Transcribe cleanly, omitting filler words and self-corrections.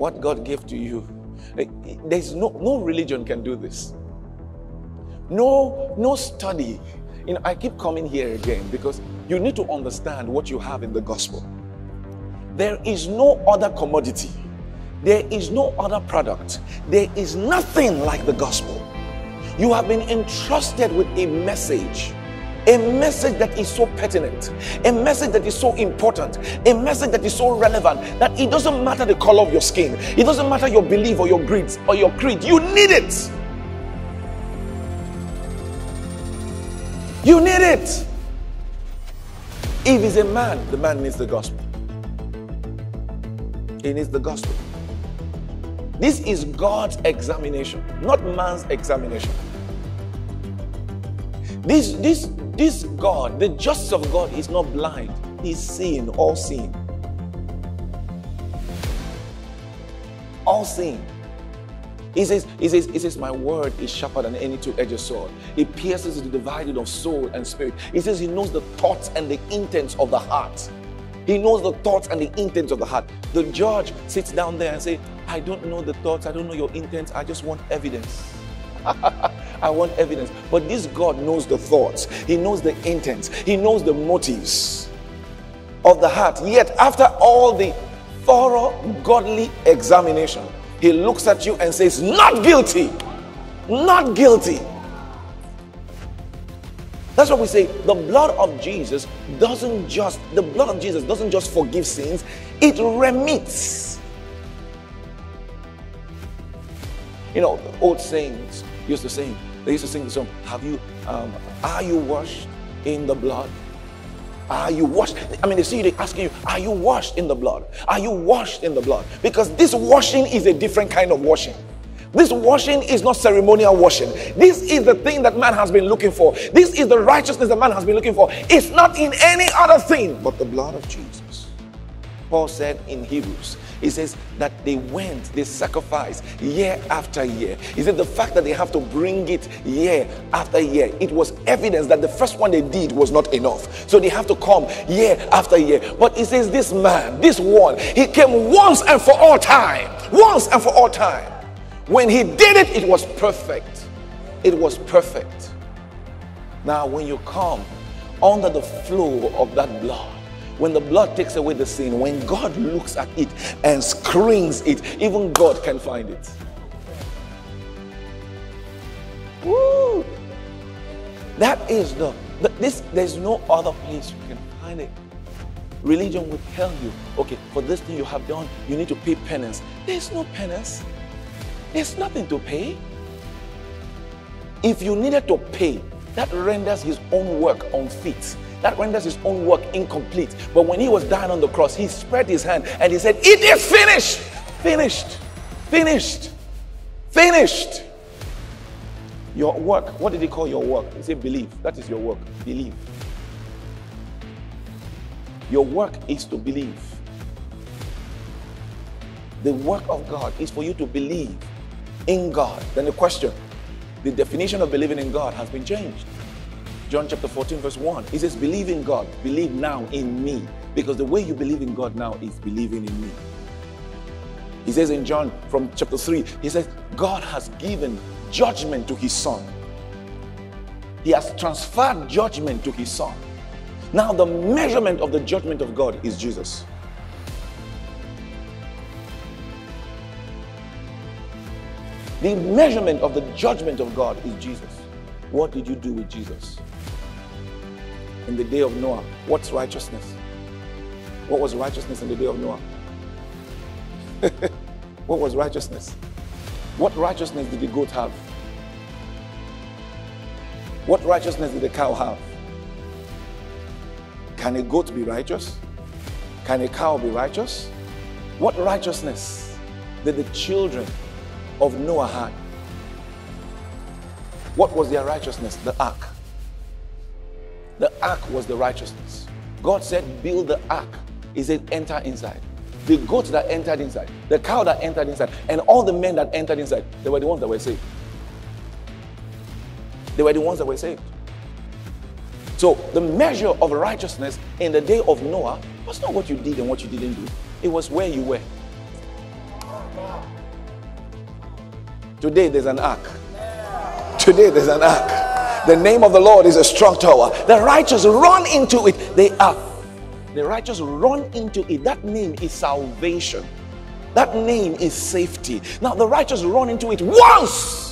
what God gave to you. There's no religion can do this. No study. I keep coming here again because you need to understand what you have in the gospel. There is no other commodity. There is no other product. There is nothing like the gospel. You have been entrusted with a message that is so pertinent, a message that is so important, a message that is so relevant that it doesn't matter the color of your skin, it doesn't matter your belief or your creed or your creed. You need it. You need it. If he's a man, the man needs the gospel. He needs the gospel. This is God's examination, not man's examination. This God, the justice of God, is not blind. He's seeing, all seeing. All seeing. He says, my word is sharper than any two-edged sword. It pierces the dividing of soul and spirit. He says he knows the thoughts and the intents of the heart. He knows the thoughts and the intents of the heart. The judge sits down there and says, I don't know the thoughts, I don't know your intents, I just want evidence. I want evidence. But this God knows the thoughts. He knows the intents. He knows the motives of the heart. Yet after all the thorough godly examination, he looks at you and says, not guilty. Not guilty. That's what we say. The blood of Jesus doesn't just forgive sins, it remits. The old saints used to sing. They used to sing the song, are you washed in the blood? Are you washed? They see you asking you, are you washed in the blood? Are you washed in the blood? Because this washing is a different kind of washing. This washing is not ceremonial washing. This is the thing that man has been looking for. This is the righteousness that man has been looking for. It's not in any other thing but the blood of Jesus. Paul said in Hebrews, he says that they sacrificed year after year. He said the fact that they have to bring it year after year, it was evidence that the first one they did was not enough. So they have to come year after year. But he says this man, this one, he came once and for all time. Once and for all time. When he did it, it was perfect. It was perfect. Now when you come under the flow of that blood, when the blood takes away the sin, when God looks at it and screens it, even God can find it. Woo! That is there's no other place you can find it. Religion will tell you, okay, for this thing you have done, you need to pay penance. There's no penance. There's nothing to pay. If you needed to pay, that renders his own work unfit. That renders his own work incomplete. But when he was dying on the cross, he spread his hand and he said, it is finished. Finished. Finished. Finished. Your work, what did he call your work? He said, believe. That is your work. Believe. Your work is to believe. The work of God is for you to believe in God. Then the question, the definition of believing in God has been changed. John chapter 14 verse 1, he says, believe in God, believe now in me. Because the way you believe in God now is believing in me. He says in John from chapter 3, he says, God has given judgment to his son. He has transferred judgment to his son. Now the measurement of the judgment of God is Jesus. The measurement of the judgment of God is Jesus. What did you do with Jesus? In the day of Noah, what's righteousness? What was righteousness in the day of Noah? What was righteousness? What righteousness did the goat have? What righteousness did the cow have? Can a goat be righteous? Can a cow be righteous? What righteousness did the children of Noah have? What was their righteousness? The ark. The ark was the righteousness. God said, build the ark. He said, enter inside. The goat that entered inside, the cow that entered inside, and all the men that entered inside, they were the ones that were saved. They were the ones that were saved. So the measure of righteousness in the day of Noah was not what you did and what you didn't do. It was where you were. Today there's an ark. Today there's an ark. The name of the Lord is a strong tower. The righteous run into it. The righteous run into it. That name is salvation. That name is safety. Now the righteous run into it once.